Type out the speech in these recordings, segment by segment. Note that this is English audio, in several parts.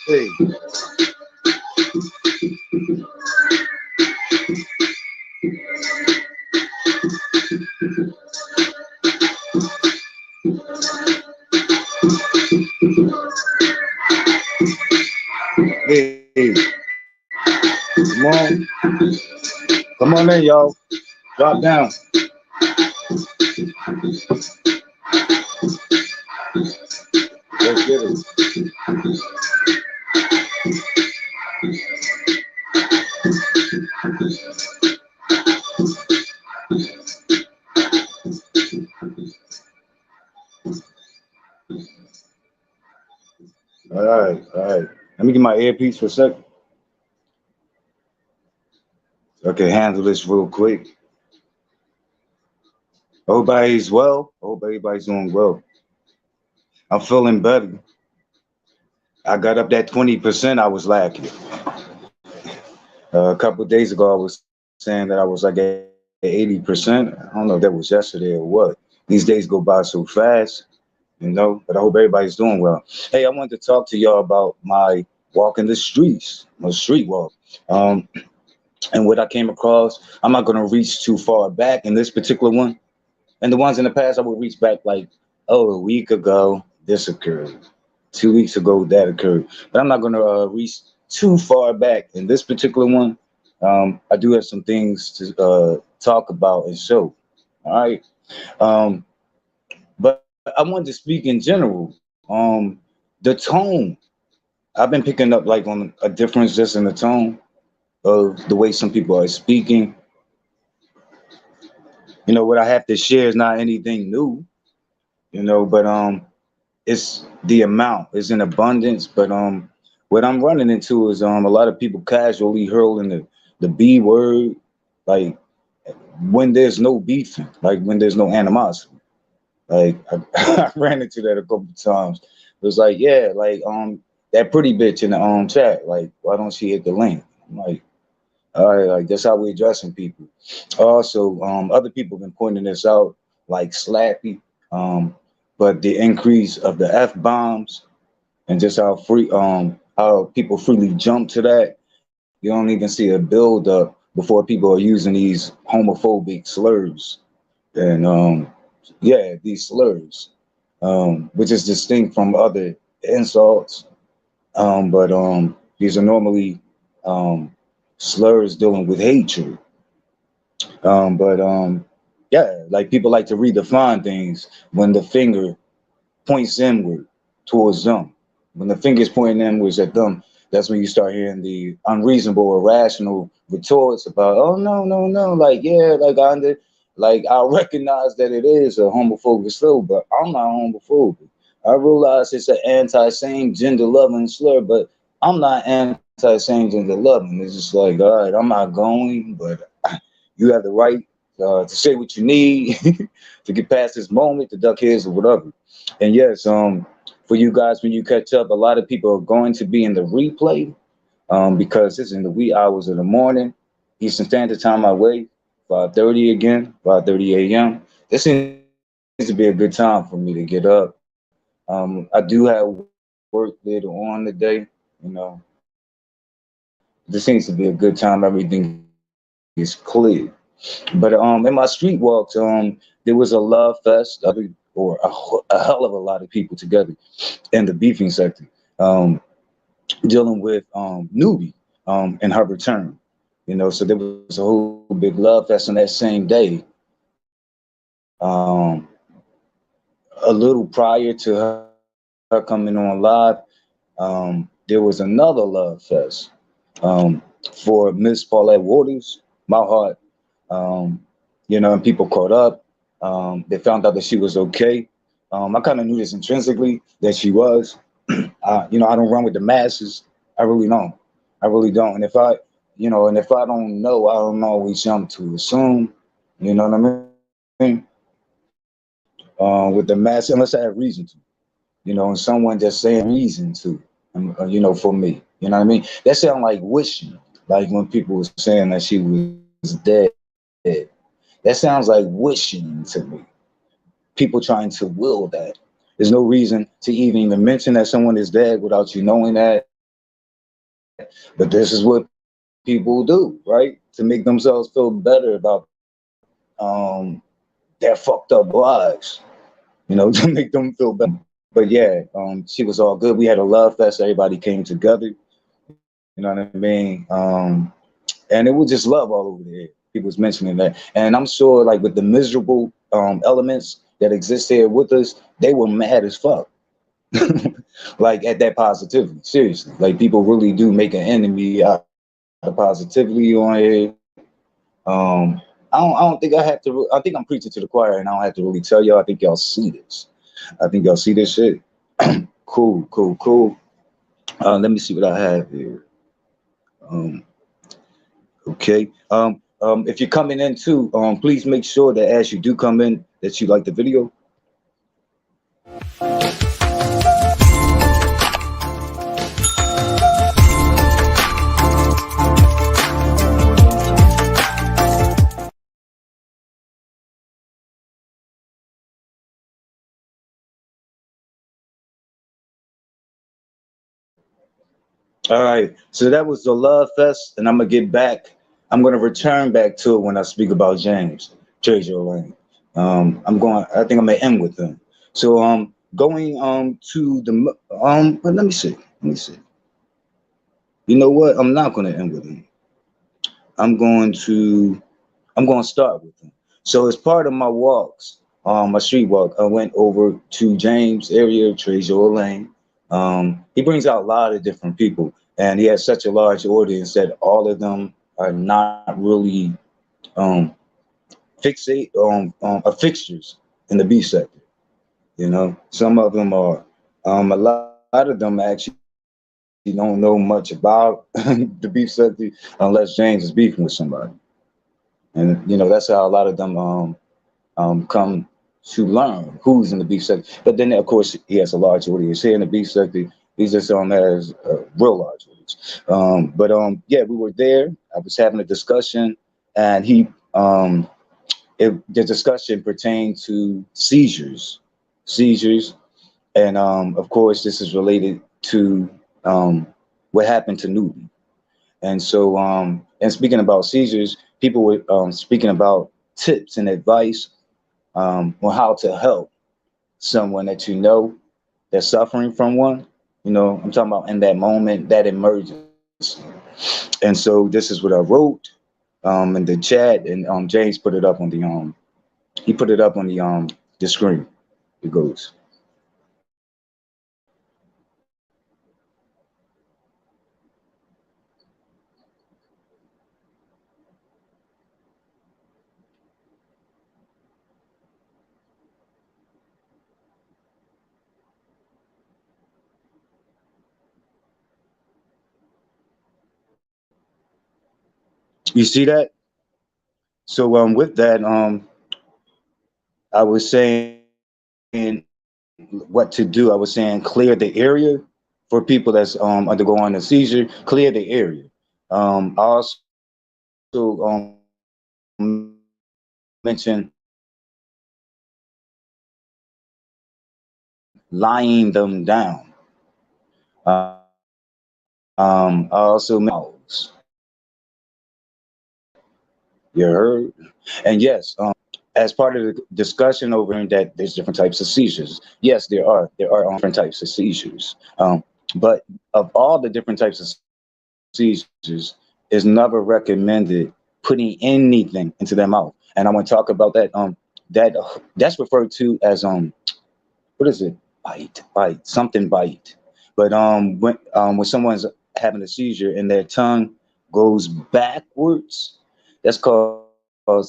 Hey. Hey, come on. Come on in, y'all. Drop down. Let's get it. All right, all right. Let me get my earpiece for a sec. Okay, handle this real quick. Everybody's well. Hope everybody's doing well. I'm feeling better. I got up that 20% I was lacking. A couple of days ago, I was saying that I was like at 80%. I don't know if that was yesterday or what. These days go by so fast, but I hope everybody's doing well. Hey, I wanted to talk to y'all about my walk in the streets, my street walk. And what I came across, I'm not going to reach too far back in this particular one. And the ones in the past, I would reach back like, oh, a week ago, this occurred. 2 weeks ago, that occurred. But I'm not going to reach too far back in this particular one. I do have some things to talk about and show. All right. But I wanted to speak in general. The tone, I've been picking up like on a difference just in the tone of the way some people are speaking. What I have to share is not anything new, but it's the amount, it's in abundance. But what I'm running into is a lot of people casually hurling the B word, like when there's no beefing, like when there's no animosity. Like I ran into that a couple of times. It was like, yeah, like that pretty bitch in the chat, like why don't she hit the link? I'm like, all right, like that's how we're addressing people. Also, other people have been pointing this out, like Slappy, but the increase of the F bombs and just how people freely jump to that. You don't even see a build up before people are using these homophobic slurs and yeah, these slurs, which is distinct from other insults. But these are normally slurs dealing with hatred. But yeah, like people like to redefine things when the finger points inward towards them. When the finger is pointing inwards at them, that's when you start hearing the unreasonable, irrational retorts about, oh no, no, no, like yeah, like I recognize that it is a homophobic slur, but I'm not homophobic. I realize it's an anti-same gender loving slur, but I'm not anti-same gender loving. It's just like, all right, I'm not going, but you have the right to say what you need to get past this moment, to duck heads or whatever. And yes, for you guys, when you catch up, a lot of people are going to be in the replay because it's in the wee hours of the morning, Eastern Standard Time, my way, 5:30 again, 5:30 a.m. This seems to be a good time for me to get up. I do have work later on today, you know. This seems to be a good time. Everything is clear. But in my street walks, there was a love fest, or a hell of a lot of people together in the beefing sector, dealing with Newbie in her return. you know. So there was a whole big love fest on that same day. Um, a little prior to her coming on live, there was another love fest for Miss Paulette Waters, my heart. Um, you know, and people caught up. They found out that she was okay. I kind of knew this intrinsically that she was. You know, I don't run with the masses. I really don't. I really don't. And if I, you know, and if I don't know, I don't always jump to assume. You know what I mean? With the mass, unless I have reason to. You know, and someone just saying reason to. You know, for me. You know what I mean? That sound like wishing. Like when people were saying that she was dead. That sounds like wishing to me. People trying to will that. There's no reason to even mention that someone is dead without you knowing that. But this is what people do, right? To make themselves feel better about um, their fucked up lives, you know, to make them feel better. But yeah, she was all good. We had a love fest. Everybody came together. You know what I mean? And it was just love all over there. People was mentioning that, and I'm sure, like with the miserable elements that exist here with us, they were mad as fuck. Like at that positivity, seriously. Like people really do make an enemy out of positivity on here. I don't think I have to. I think I'm preaching to the choir, and I don't have to really tell y'all. I think y'all see this. I think y'all see this shit. Cool, cool, cool. Let me see what I have here. Um, okay. If you're coming in too, please make sure that as you do come in, that you like the video. All right. So that was the Love Fest, and I'm gonna get back. I'm gonna return back to it when I speak about James Treasure Lane. I'm going. I think I'm gonna end with them. So going to the but let me see. Let me see. You know what? I'm not gonna end with him. I'm going to. I'm going to start with him. So as part of my walks, my street walk, I went over to James area, Treasure Lane. He brings out a lot of different people, and he has such a large audience that all of them are not really um, fixate fixtures in the beef sector. You know, some of them are. A lot of them actually don't know much about the beef sector unless James is beefing with somebody. And you know that's how a lot of them come to learn who's in the beef sector. But then of course he has a large audience here in the beef sector. He just has a real large audience. But yeah, we were there. I was having a discussion, and the discussion pertained to seizures, and of course this is related to um, what happened to Newton. And so, and speaking about seizures, people were speaking about tips and advice on how to help someone that you know that's suffering from one. You know, I'm talking about in that moment, that emergency. And so this is what I wrote in the chat, and James put it up on he put it up on the screen. It goes. You see that? So with that, I was saying what to do. I was saying clear the area for people that's undergoing a seizure. Clear the area. I also mentioned lying them down. I also mentioned you heard, and yes, as part of the discussion over that there's different types of seizures. Yes, there are different types of seizures. But of all the different types of seizures, it's it's never recommended putting anything into their mouth. And I'm going to talk about that. That's referred to as what is it? Bite, something bite. But when someone's having a seizure and their tongue goes backwards, that's called, I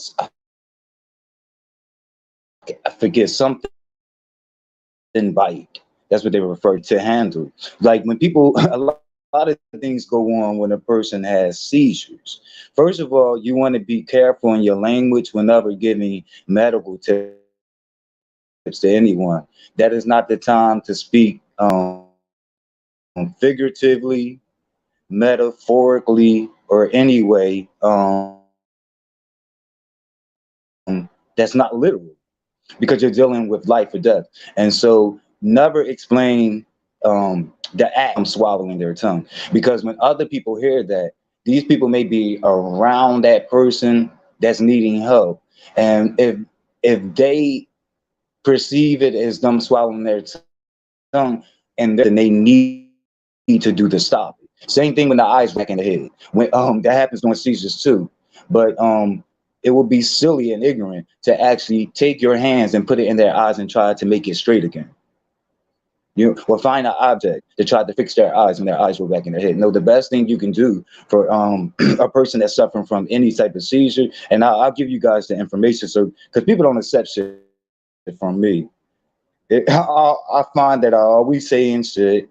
forget, something bite. That's what they refer to handle. Like when people, a lot of things go on when a person has seizures. First of all, you want to be careful in your language whenever giving medical tips to anyone. That is not the time to speak figuratively, metaphorically, or any way that's not literal, because you're dealing with life or death. And so never explain the act of swallowing their tongue, because when other people hear that, these people may be around that person that's needing help, and if they perceive it as them swallowing their tongue, and then they need to do the stop it. Same thing when the eyes back in the head. When that happens during seizures too. But it would be silly and ignorant to actually take your hands and put it in their eyes and try to make it straight again. You or find an object to try to fix their eyes when their eyes were back in their head. No, the best thing you can do for a person that's suffering from any type of seizure, and I'll give you guys the information, so because people don't accept shit from me. I find that I always saying shit,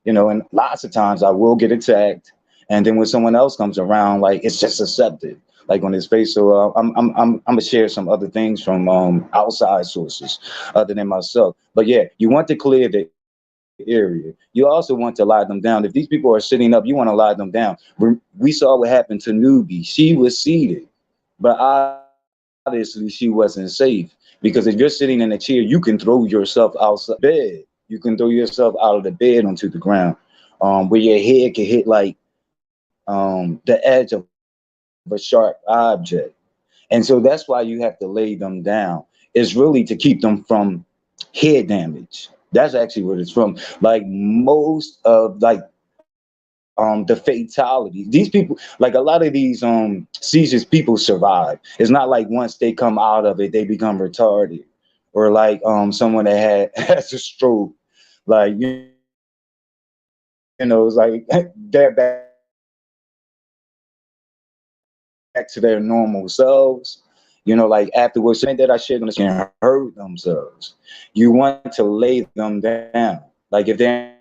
and lots of times I will get attacked, and then when someone else comes around, like it's just accepted, like on his face. So I'm gonna share some other things from outside sources other than myself. But yeah, you want to clear the area. You also want to lie them down. If these people are sitting up, you want to lie them down. We saw what happened to Newbie. She was seated, but obviously she wasn't safe, because if you're sitting in a chair, you can throw yourself outside bed. You can throw yourself out of the bed onto the ground, where your head can hit like the edge of a sharp object. And so that's why you have to lay them down. It's really to keep them from head damage. That's actually what it's from. Like most of the fatality. These people, like a lot of these seizures, people survive. It's not like once they come out of it, they become retarded, or like someone that has a stroke. Like it's like they're back to their normal selves. Like afterwards, saying that I shit gonna can hurt themselves. You want to lay them down. Like if they're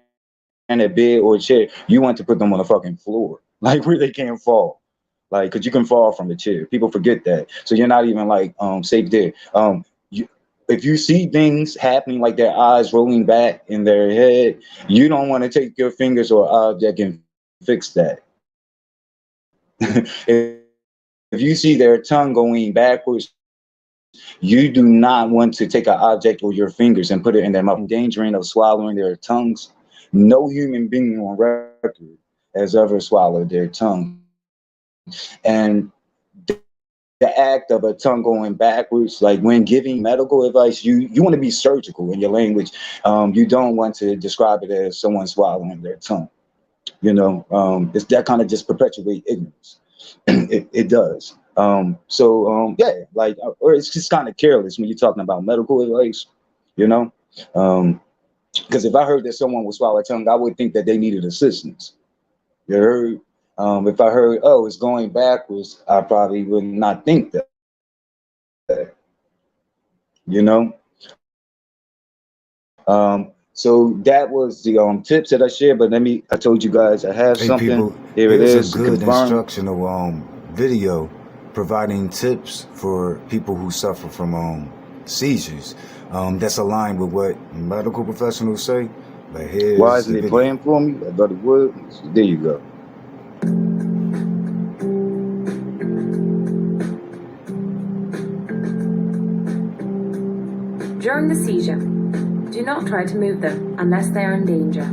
in a bed or a chair, you want to put them on the fucking floor, like where they can't fall. Like, cause you can fall from the chair. People forget that. So you're not even like safe there. If you see things happening, like their eyes rolling back in their head, you don't want to take your fingers or object and fix that. If you see their tongue going backwards, you do not want to take an object or your fingers and put it in their mouth, endangering of swallowing their tongues. No human being on record has ever swallowed their tongue. And the act of a tongue going backwards, like when giving medical advice, you want to be surgical in your language. You don't want to describe it as someone swallowing their tongue. It's that kind of just perpetuate ignorance. It does. Yeah, like, or it's just kind of careless when you're talking about medical advice, because if I heard that someone would swallow a tongue, I would think that they needed assistance. You heard? If I heard, oh, it's going backwards, I probably would not think that. You know. So that was the tips that I shared. But I told you guys I have something. People, here it here's is a good to confirm. instructional video providing tips for people who suffer from seizures. That's aligned with what medical professionals say. But here's why isn't it playing for me? I thought it would. So there you go. During the seizure, do not try to move them unless they are in danger.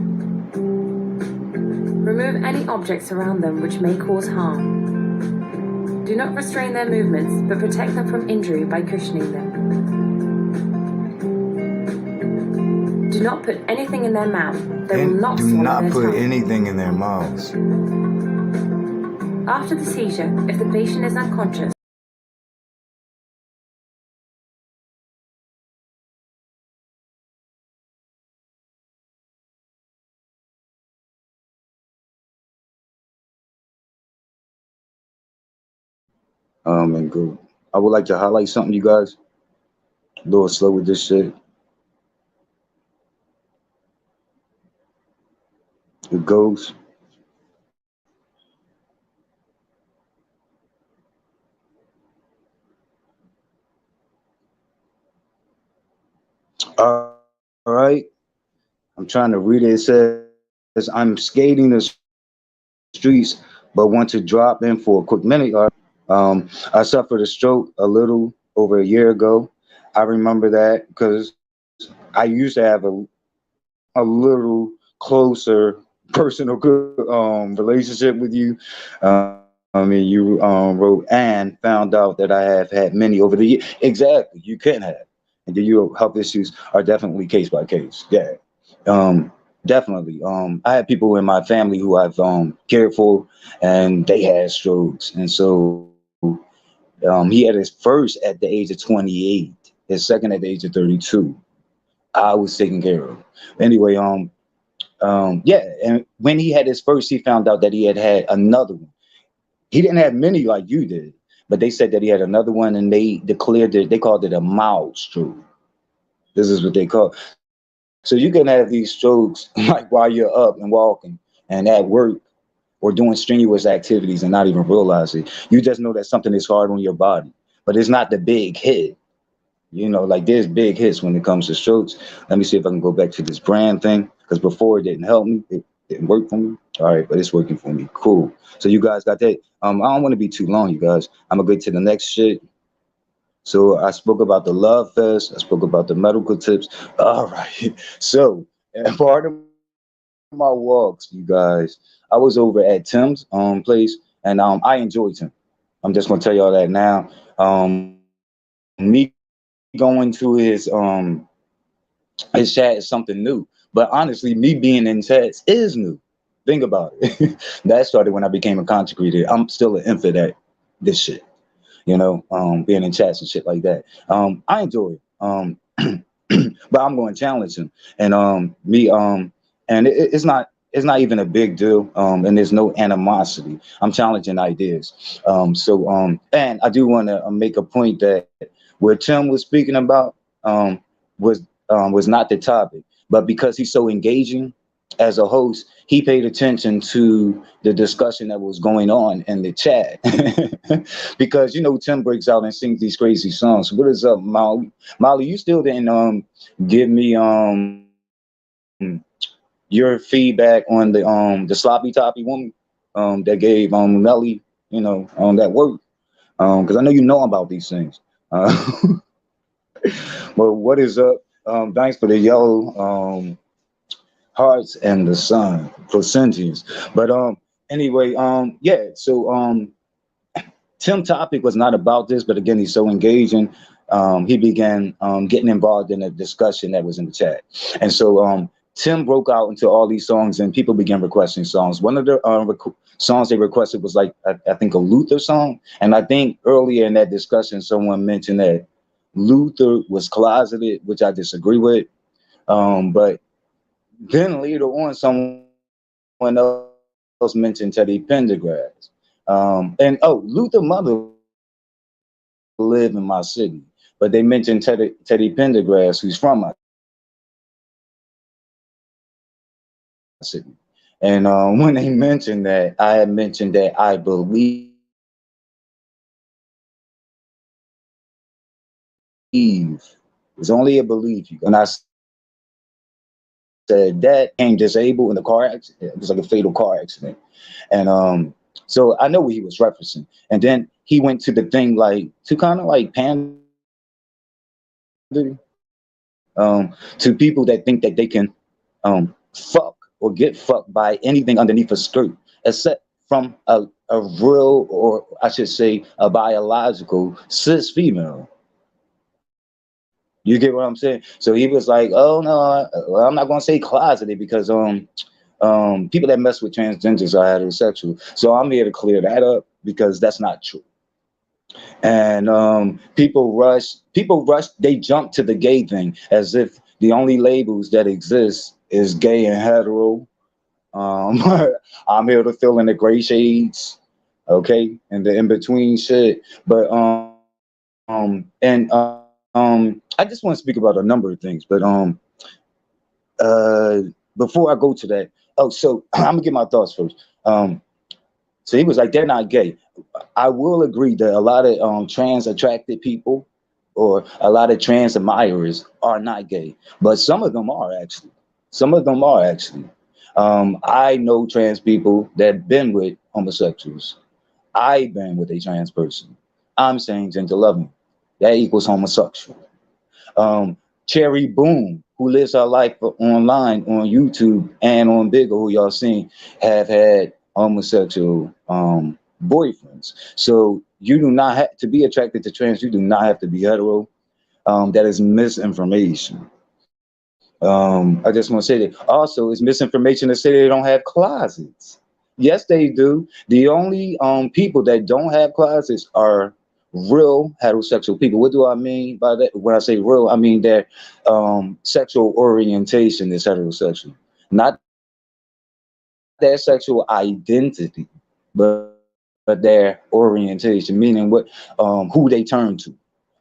Remove any objects around them which may cause harm. Do not restrain their movements, but protect them from injury by cushioning them. Do not put anything in their mouth. They will not swallow their tongue. Do not put anything in their mouths. After the seizure, if the patient is unconscious, And go. I would like to highlight something, you guys. A little slow with this shit. It goes. All right. I'm trying to read it. It says, I'm skating the streets, but want to drop in for a quick minute. I suffered a stroke a little over a year ago. I remember that because I used to have a little closer personal good relationship with you. I mean, you wrote and found out that I have had many over the years. Exactly, you can have. And your health issues are definitely case by case. Yeah, um, definitely. I had people in my family who I've cared for, and they had strokes, and so he had his first at the age of 28, his second at the age of 32. I was taken care of. Anyway, yeah, and when he had his first, he found out that he had had another one. He didn't have many like you did, but they said that he had another one, and they declared it. They called it a mild stroke. This is what they call. So you can have these strokes like while you're up and walking and at work or doing strenuous activities and not even realize it. You just know that something is hard on your body, but it's not the big hit. You know, like there's big hits when it comes to strokes. Let me see if I can go back to this brand thing because before it didn't help me. It didn't work for me. All right, but it's working for me. Cool. So you guys got that. I don't want to be too long, you guys. I'm gonna get to the next shit. So I spoke about the love fest. I spoke about the medical tips. All right. So and part of my walks, you guys, I was over at Tim's place, and I enjoyed Tim. I'm just gonna tell y'all that now. Me going to his chat is something new. But honestly, me being in chats is new. Think about it. That started when I became a content creator. I'm still an infant at this shit, being in chats and shit like that. I enjoy it. But I'm going to challenge him. And it's not even a big deal. And there's no animosity. I'm challenging ideas. And I do want to make a point that what Tim was speaking about was was not the topic, but because he's so engaging as a host, he paid attention to the discussion that was going on in the chat. Because Tim breaks out and sings these crazy songs. What is up, Molly? Molly, you still didn't give me your feedback on the sloppy toppy woman that gave Melly that work, because I know about these things. Well, what is up? Thanks for the yellow hearts and the sun placentians. But anyway, yeah. So Tim topic was not about this, but again, he's so engaging. He began getting involved in a discussion that was in the chat, and so Tim broke out into all these songs, and people began requesting songs. One of the songs they requested was like I think a Luther song, and I think earlier in that discussion, someone mentioned that Luther was closeted, which I disagree with. But then later on, someone else mentioned Teddy Pendergrass. And Luther mother lived in my city, but they mentioned Teddy Pendergrass, who's from my city. And when they mentioned that, I had mentioned that I believe it's only a belief, and I said that came disabled in the car accident. It was like a fatal car accident. And so I know what he was referencing. And then he went to the thing like to kind of like pander to people that think that they can fuck or get fucked by anything underneath a skirt, except from a real, or I should say a biological cis female. You get what I'm saying? So he was like, "Oh no, well, I'm not gonna say closeted because People that mess with transgenders are heterosexual. So I'm here to clear that up because that's not true. And people rush, they jump to the gay thing as if the only labels that exist is gay and hetero. Um, I'm here to fill in the gray shades, okay, and the in between shit. But I just want to speak about a number of things. But uh, before I go to that, oh, so I'm gonna get my thoughts first. So he was like, they're not gay. I will agree that a lot of trans attracted people or a lot of trans admirers are not gay, but some of them are actually. Some of them are actually. I know trans people that been with homosexuals. I've been with a trans person. I'm saying gender loving. That equals homosexual. Um, Cherry Boom, who lives her life online on YouTube and on Bigger, who y'all seen, have had homosexual boyfriends. So you do not have to be attracted to trans. You do not have to be hetero. That is misinformation. I just want to say that. Also, it's misinformation to say they don't have closets. Yes, they do. The only people that don't have closets are real heterosexual people. What do I mean by that? When I say real, I mean their sexual orientation is heterosexual, not their sexual identity, but their orientation, meaning what who they turn to.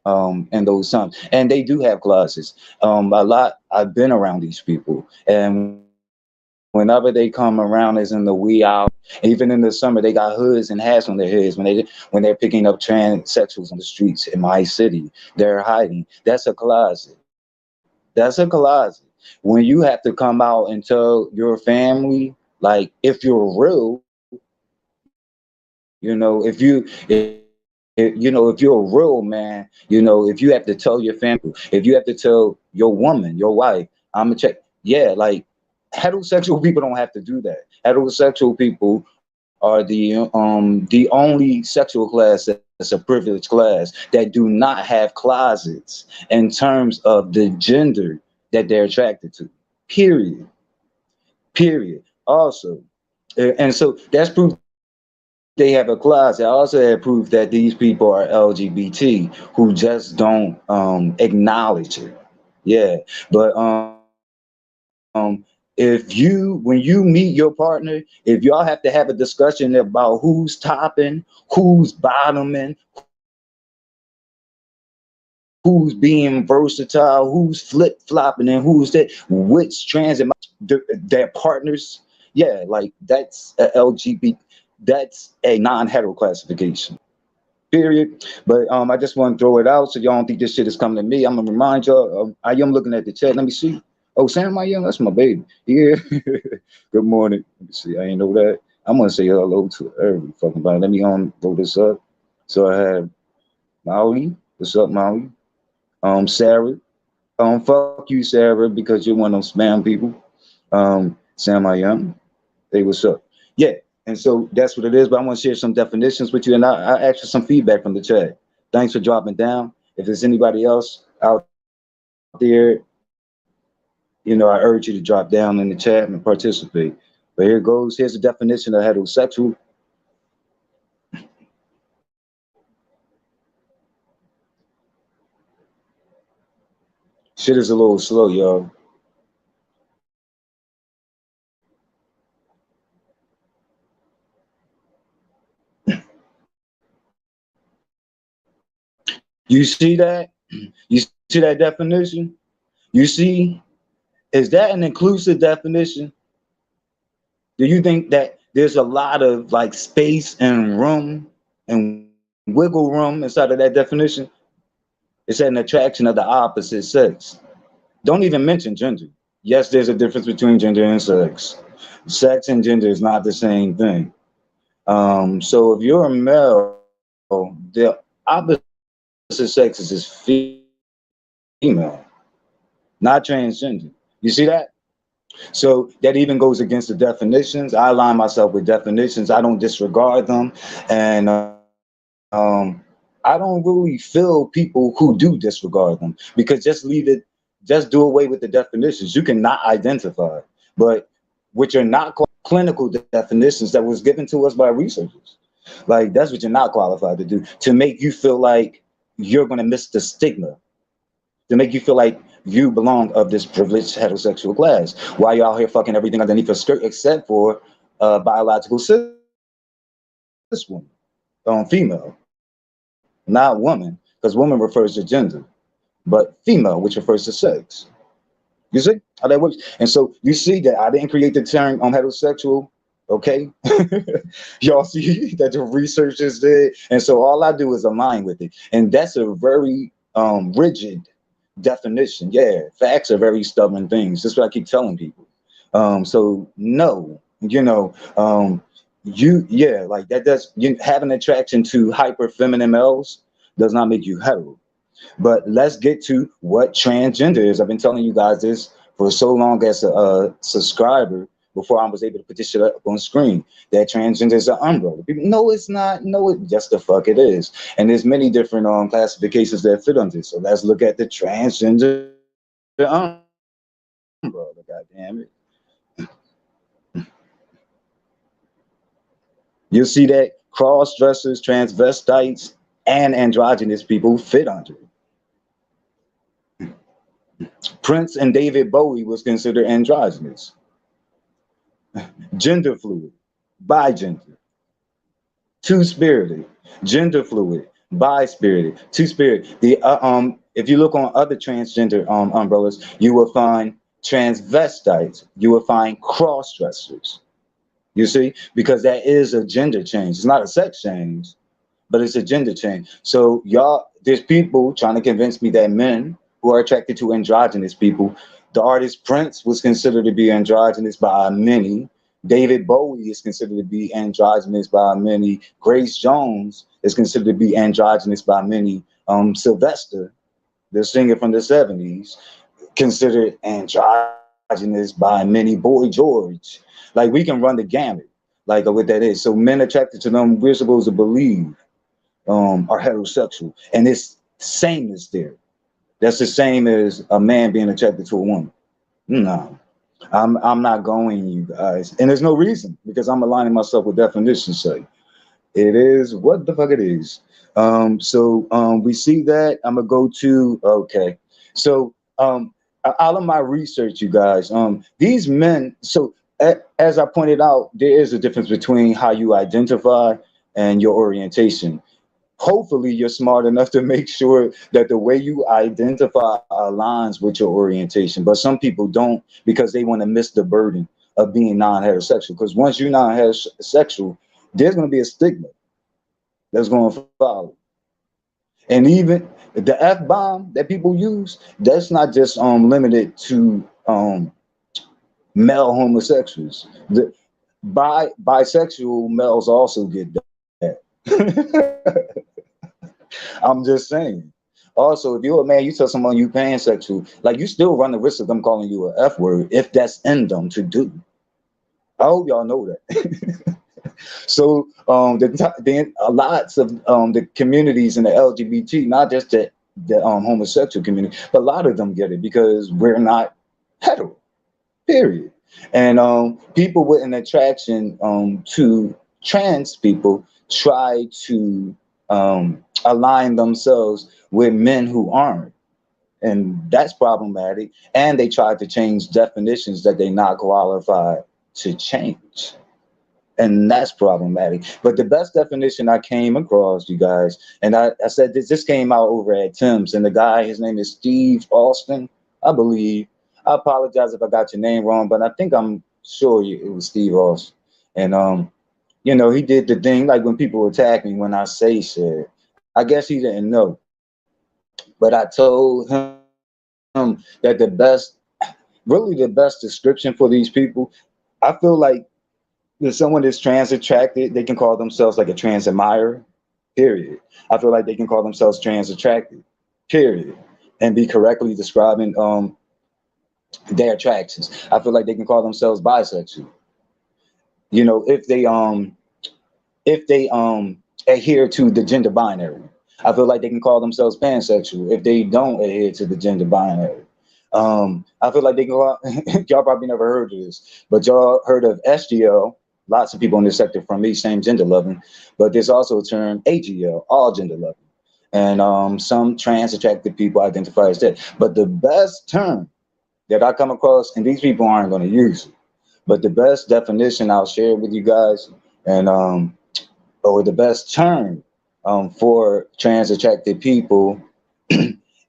And those times, and they do have closets. A lot. I've been around these people, and whenever they come around, is in the wee hour. Even in the summer, they got hoods and hats on their heads when they're picking up transsexuals on the streets in my city. They're hiding. That's a closet. That's a closet. When you have to come out and tell your family, like if you're real, if you're a real man, if you have to tell your family, if you have to tell your woman, your wife, I'm gonna check. Yeah, like heterosexual people don't have to do that. Heterosexual people are the only sexual class that's a privileged class that do not have closets in terms of the gender that they're attracted to. Period. Period. Also, and so that's proof they have a closet. I also have proof that these people are LGBT who just don't acknowledge it. Yeah, but if you when you meet your partner, if y'all have to have a discussion about who's topping, who's bottoming, who's being versatile, who's flip flopping, and who's that, which trans am their partners. Yeah, like that's a LGBT. That's a non-hetero classification. Period. But I just want to throw it out so y'all don't think this shit is coming to me. I'm gonna remind y'all. I am looking at the chat. Let me see. Oh, Sam, I am. That's my baby. Yeah. Good morning. Let me see. I ain't know that. I'm gonna say hello to every fucking body. Let me throw this up. So I have Molly. What's up, Molly? Sarah. Fuck you, Sarah, because you're one of those spam people. Sam, I am. Hey, what's up? Yeah, and so that's what it is. But I want to share some definitions with you, and I asked for some feedback from the chat. Thanks for dropping down. If there's anybody else out there, I urge you to drop down in the chat and participate. But here goes. Here's the definition of heterosexual. Shit is a little slow, y'all. You see that? You see that definition? You see, is that an inclusive definition? Do you think that there's a lot of like space and room and wiggle room inside of that definition? It's an attraction of the opposite sex. Don't even mention gender. Yes, there's a difference between gender and sex. Sex and gender is not the same thing. So if you're a male, the opposite sex is female, not transgender. You see that? So that even goes against the definitions. I align myself with definitions. I don't disregard them. And um, I don't really feel people who do disregard them because just leave it, just do away with the definitions. You cannot identify. But which are not clinical definitions that was given to us by researchers. Like that's what you're not qualified to do, to make you feel like you're going to miss the stigma, to make you feel like you belong of this privileged heterosexual class. Why you out here fucking everything underneath your skirt except for biological cis woman, female, not woman, because woman refers to gender, but female, which refers to sex. You see how that works? And so you see that I didn't create the term heterosexual. Okay, y'all see that the researchers did, and so all I do is align with it, and that's a very rigid definition. Yeah, facts are very stubborn things. That's what I keep telling people. So no, yeah, like that does you have an attraction to hyper feminine males does not make you hetero. But let's get to what transgender is. I've been telling you guys this for so long as a subscriber before I was able to put this shit up on screen. That transgender is an umbrella. People, no, it's not. No, it just the fuck it is. And there's many different classifications that fit under. So let's look at the transgender umbrella. God damn it. You'll see that cross dressers, transvestites, and androgynous people fit under it. Prince and David Bowie was considered androgynous, gender fluid, bigender, two-spirited, gender fluid, bi-spirited, two-spirited. If you look on other transgender umbrellas, you will find transvestites, you will find cross-dressers. You see, because that is a gender change. It's not a sex change, but it's a gender change. So there's people trying to convince me that men who are attracted to androgynous people, the artist Prince was considered to be androgynous by many. David Bowie is considered to be androgynous by many. Grace Jones is considered to be androgynous by many. Sylvester, the singer from the 70s, considered androgynous by many. Boy George. Like we can run the gamut, like what that is. So men attracted to them, we're supposed to believe are heterosexual. And it's sameness there. That's the same as a man being attracted to a woman. No, I'm not going, you guys. And there's no reason because I'm aligning myself with definitions. Say it is what the fuck it is. We see that. I'm gonna go to okay. So out of my research, you guys, these men. So as I pointed out, there is a difference between how you identify and your orientation. Hopefully you're smart enough to make sure that the way you identify aligns with your orientation. But some people don't because they want to miss the burden of being non-heterosexual. Because once you're non-heterosexual, there's going to be a stigma that's going to follow. And even the F-bomb that people use, that's not just limited to male homosexuals. The bisexual males also get that. I'm just saying. Also, if you're a man, you tell someone you pansexual, like you still run the risk of them calling you an F word if that's in them to do. I hope y'all know that. So lots of the communities in the LGBT, not just the homosexual community, but a lot of them get it because we're not hetero. Period. And people with an attraction to trans people try to align themselves with men who aren't. And that's problematic. And they try to change definitions that they're not qualified to change. And that's problematic. But the best definition I came across, you guys, and I said this came out over at Tim's, and the guy, his name is Steve Austin, I believe. I apologize if I got your name wrong, but I think I'm sure it was Steve Austin. And he did the thing like when people attack me when I say shit. I guess he didn't know, but I told him that really the best description for these people, I feel like if someone is trans attracted, they can call themselves like a trans admirer, period. I feel like they can call themselves trans attracted, period, and be correctly describing their attractions. I feel like they can call themselves bisexual. If they adhere to the gender binary. I feel like they can call themselves pansexual if they don't adhere to the gender binary. I feel like they go out. Y'all probably never heard of this, but y'all heard of SGL. Lots of people in this sector from me, same gender loving, but there's also a term AGL, all gender loving, and some trans attracted people identify as that. But the best term that I come across, and these people aren't going to use it, but the best definition I'll share with you guys, and or the best term for trans attracted people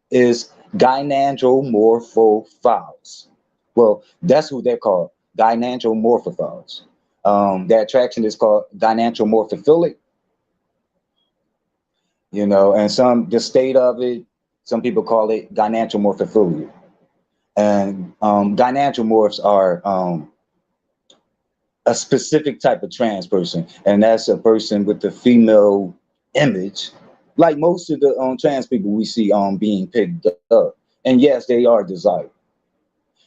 is gynandromorphophiles. Well, that's who they're called, gynandromorphophiles. That attraction is called gynandromorphophilic, you know, and the state of it, some people call it gynandromorphophilia. And gynandromorphs are a specific type of trans person, and that's a person with the female image, like most of the trans people we see being picked up. And yes, they are desired,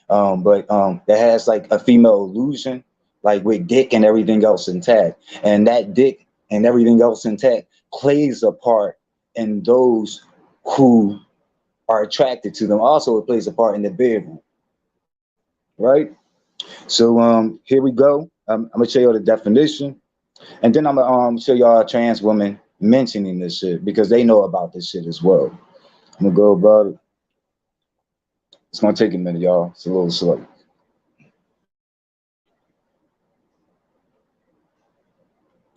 but that has like a female illusion, like with dick and everything else intact, and that dick and everything else intact plays a part in those who are attracted to them. Also, it plays a part in the bedroom, right? So here we go. I'm gonna show you the definition, and then I'm gonna show y'all a trans woman mentioning this shit because they know about this shit as well. I'm gonna go about it. It's gonna take a minute, y'all. It's a little slow.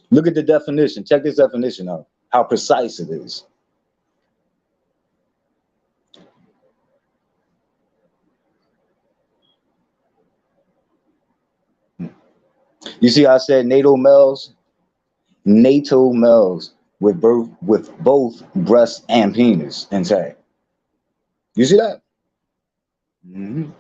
Look at the definition. Check this definition out. How precise it is. You see, I said natal males with both breast and penis intact. You see that? Mm-hmm.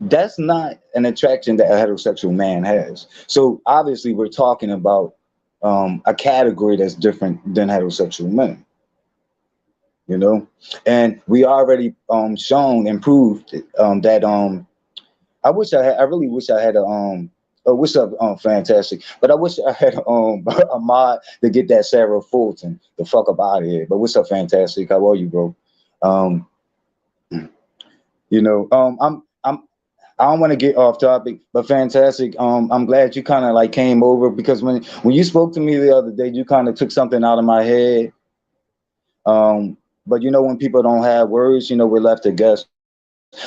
That's not an attraction that a heterosexual man has. So obviously, we're talking about a category that's different than heterosexual men. You know, and we already shown and proved that I really wish I had a oh, what's up, fantastic. But I wish I had a mod to get that Sarah Fulton the fuck up out of here. But what's up, fantastic? How are you, bro? Um, you know, I don't want to get off topic, but fantastic. I'm glad you kind of like came over because when you spoke to me the other day, you kind of took something out of my head. But you know, when people don't have words, you know, we're left to guess.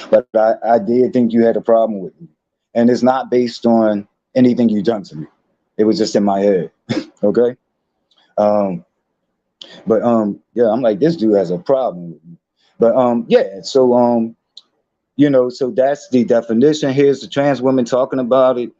But I did think you had a problem with me, and it's not based on anything you done to me. It was just in my head. Okay. Um, but yeah, I'm like, this dude has a problem with me. But yeah, so you know, so that's the definition. Here's the trans woman talking about it.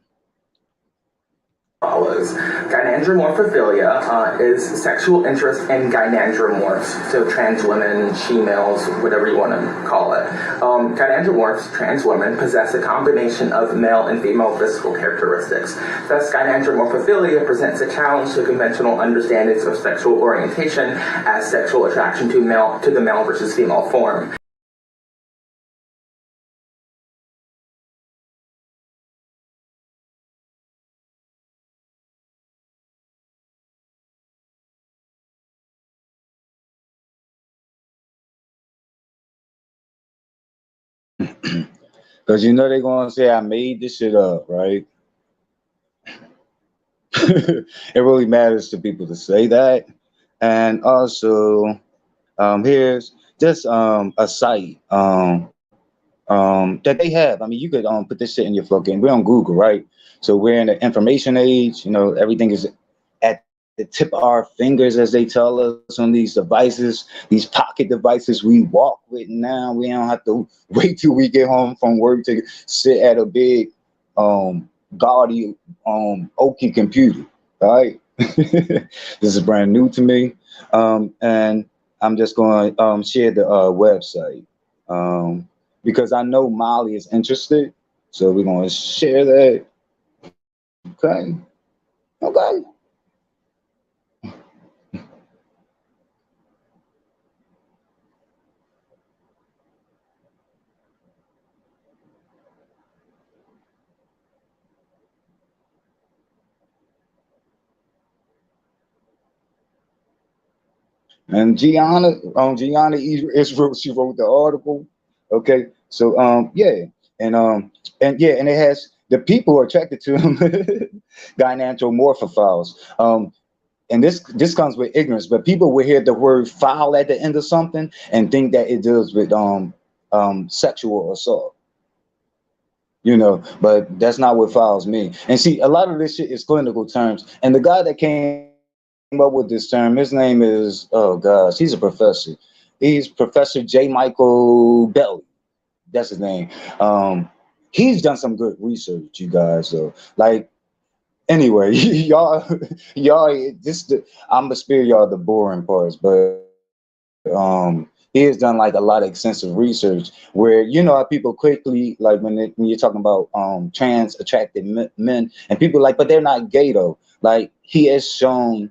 Follows. Gynandromorphophilia is sexual interest in gynandromorphs, so trans women, she-males, whatever you want to call it. Gynandromorphs, trans women, possess a combination of male and female physical characteristics. Thus, gynandromorphophilia presents a challenge to conventional understandings of sexual orientation as sexual attraction to the male versus female form. Because you know they're gonna say I made this shit up, right? It really matters to people to say that. And also, here's just a site that they have. I mean, you could put this shit in your fucking. We're on Google, right? So we're in the information age. You know, everything is at the tip of our fingers, as they tell us on these devices, these pocket devices we walk with now. We don't have to wait till we get home from work to sit at a big, gaudy, oaky computer. All right, this is brand new to me, and I'm just going to share the website because I know Molly is interested. So we're going to share that. Okay. Okay. And Gianna Israel, she wrote the article. Okay, so yeah, and yeah, and it has the people are attracted to them gynanthropomorphophiles. And this comes with ignorance, but people will hear the word foul at the end of something and think that it deals with sexual assault. But that's not what fouls mean. And see, a lot of this shit is clinical terms. And the guy that came up with this term, his name is, oh gosh, he's a professor. He's Professor J. Michael Belly. That's his name. He's done some good research, you guys. So, like, anyway, y'all, I'm gonna spare y'all the boring parts, but he has done like a lot of extensive research where how people quickly like when you're talking about trans attracted men and people like, but they're not gay though. Like he has shown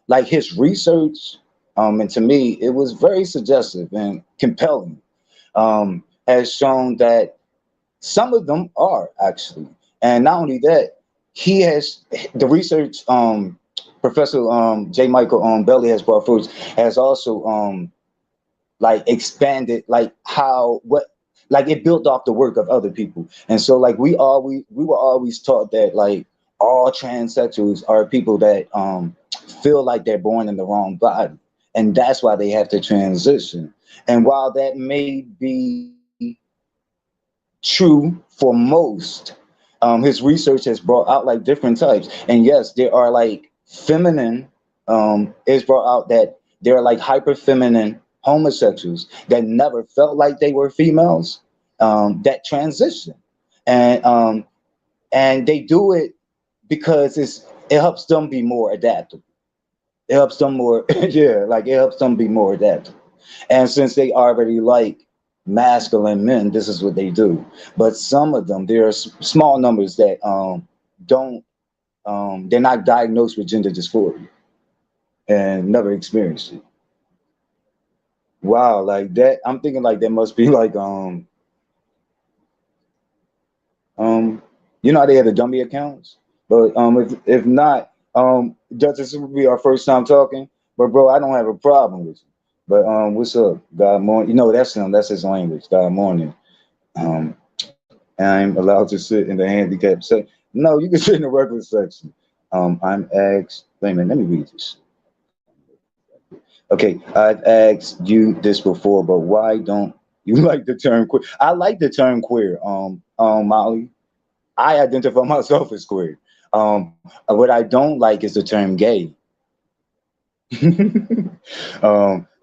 like his research, and to me it was very suggestive and compelling. Has shown that some of them are actually, and not only that, he has the research. Professor J. Michael Belly has brought forth has also like expanded like how what like it built off the work of other people. And so like we were always taught that like all transsexuals are people that feel like they're born in the wrong body, and that's why they have to transition. And while that may be true for most, his research has brought out like different types. And yes, there are like feminine, it's brought out that there are like hyper feminine homosexuals that never felt like they were females, that transition. And um, and they do it because it helps them be more adaptable. It helps them more, yeah, like it helps them be more adaptable. And since they already like masculine men, this is what they do. But some of them, there are small numbers that don't, they're not diagnosed with gender dysphoria and never experienced it. Wow, like that, I'm thinking like there must be like um how they have the dummy accounts, but if not, Judge, this will be our first time talking. But bro, I don't have a problem with you. But what's up, God morning? That's him. That's his language. God morning. Um, I'm allowed to sit in the handicap section. No, you can sit in the regular section. I'm asked. Wait a minute. Let me read this. Okay, I've asked you this before, but why don't you like the term queer? I like the term queer. Molly, I identify myself as queer. What I don't like is the term gay.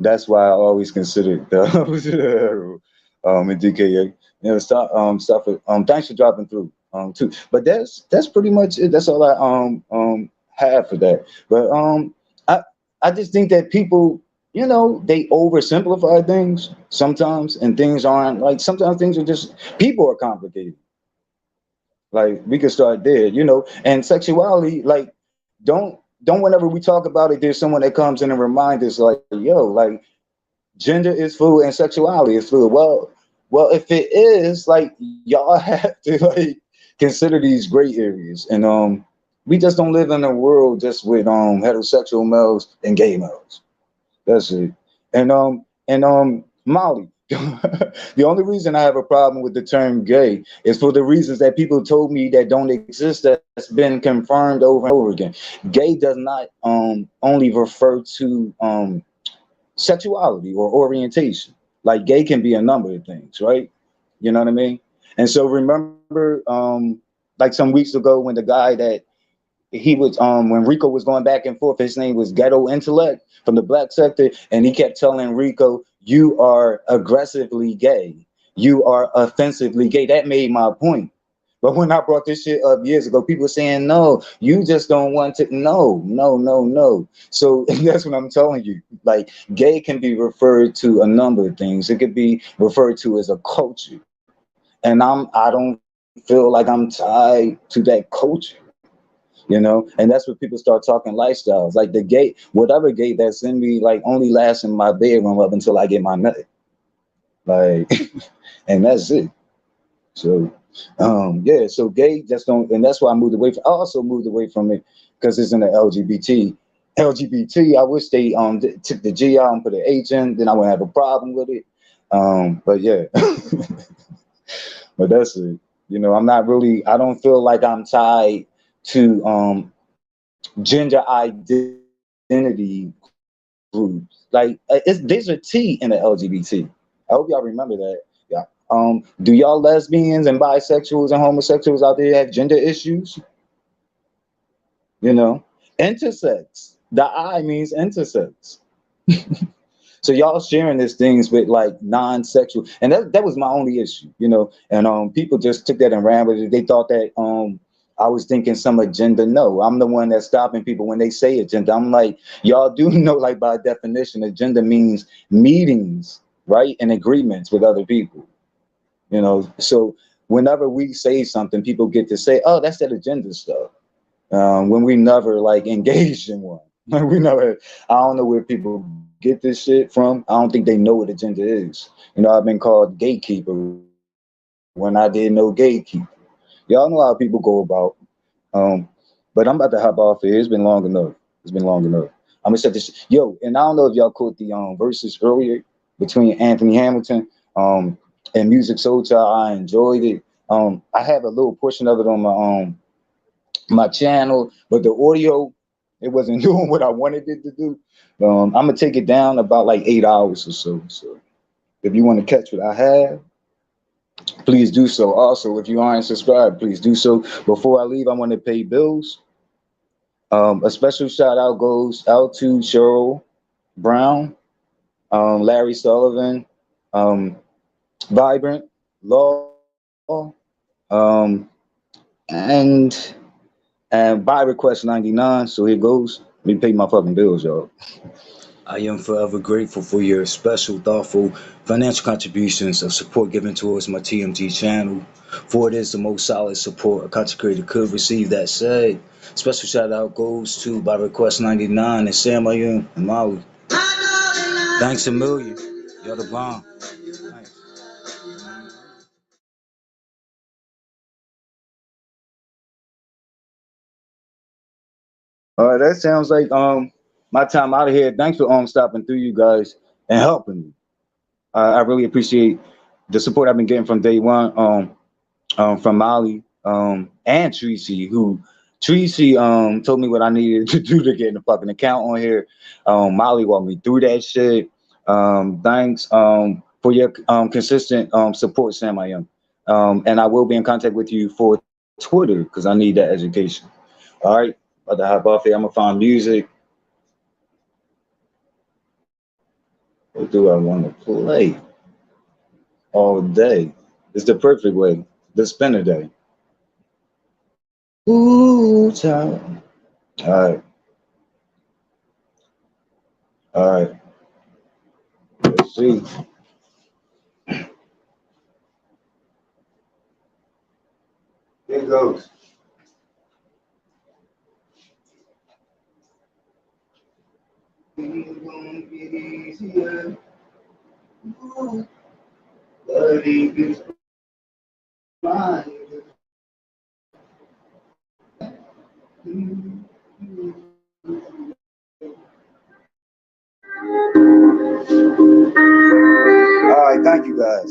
That's why I always consider the opposite of hetero, in DKA. Stuff it. Thanks for dropping through, too. But that's pretty much it. That's all I have for that. But I I just think that people, they oversimplify things sometimes, and things aren't like sometimes things are just people are complicated. Like we could start there, and sexuality, like don't whenever we talk about it, there's someone that comes in and reminds us like, yo, like gender is fluid and sexuality is fluid. Well, if it is, like y'all have to like consider these gray areas. And we just don't live in a world just with heterosexual males and gay males. That's it. And Molly, the only reason I have a problem with the term gay is for the reasons that people told me that don't exist, that's been confirmed over and over again. Gay does not only refer to sexuality or orientation. Like gay can be a number of things, right? You know what I mean? And so remember, like some weeks ago when the guy that he was when Rico was going back and forth, his name was Ghetto Intellect from the black sector, and he kept telling Rico, "You are aggressively gay. You are offensively gay." That made my point. But when I brought this shit up years ago, people were saying, "No, you just don't want to." No, no, no, no. So that's what I'm telling you. Like, gay can be referred to a number of things. It could be referred to as a culture, and I don't feel like I'm tied to that culture. And that's when people start talking lifestyles. Like the gate, whatever gate that's in me, like only lasts in my bedroom up until I get my nut. Like, and that's it. So, yeah, so gay just don't, and that's why I moved away from, I also moved away from it because it's in the LGBT. LGBT, I wish they took the G out and put an H in, then I wouldn't have a problem with it. But yeah, but that's it. You know, I'm not really. I don't feel like I'm tied to gender identity groups. Like there's a T in the LGBT. I hope y'all remember that. Yeah. Do y'all lesbians and bisexuals and homosexuals out there have gender issues? You know, intersex. The I means intersex. So y'all sharing these things with like non-sexual, and that was my only issue, you know. And people just took that and ran with it. They thought that I was thinking some agenda. No, I'm the one that's stopping people when they say agenda. I'm like, y'all do know, like by definition, agenda means meetings, right, and agreements with other people. You know, so whenever we say something, people get to say, "Oh, that's that agenda stuff." When we never like engaged in one. We never. I don't know where people get this shit from. I don't think they know what agenda is. You know, I've been called gatekeeper when I didn't know gatekeeper. Y'all know how people go about. Um, but I'm about to hop off here. It's been long enough. It's been long enough. I'm gonna set this. Yo, and I don't know if y'all caught the verses earlier between Anthony Hamilton and Music Soul Child. I enjoyed it. I have a little portion of it on my channel, but the audio, it wasn't doing what I wanted it to do. I'm gonna take it down about like 8 hours or so. So if you want to catch what I have, please do so. Also, if you aren't subscribed, please do so. Before I leave, I want to pay bills. A special shout out goes out to Cheryl Brown, Larry Sullivan, Vibrant, Law, um, and by request 99. So here goes. Let me pay my fucking bills, y'all. I am forever grateful for your special, thoughtful financial contributions of support given towards my TMG channel. For it is the most solid support a content creator could receive. That said, special shout out goes to by request 99 and Sam Ayun and Maui. Thanks a million. You're the bomb. Thanks. All right, that sounds like my time out of here. Thanks for stopping through, you guys, and helping me. I really appreciate the support I've been getting from day one. From Molly and Tracy, who Tracy told me what I needed to do to get in the fucking account on here. Molly walked me through that shit. Thanks for your consistent support, Sam. I am. And I will be in contact with you for Twitter because I need that education. All right, about to hop off here. I'm gonna find music. What do I want to play all day? It's the perfect way. The spinner day. Ooh, child. All right. All right. Let's see. Here it goes. It's gonna get easier. Ooh, but it is mine. All right, thank you guys.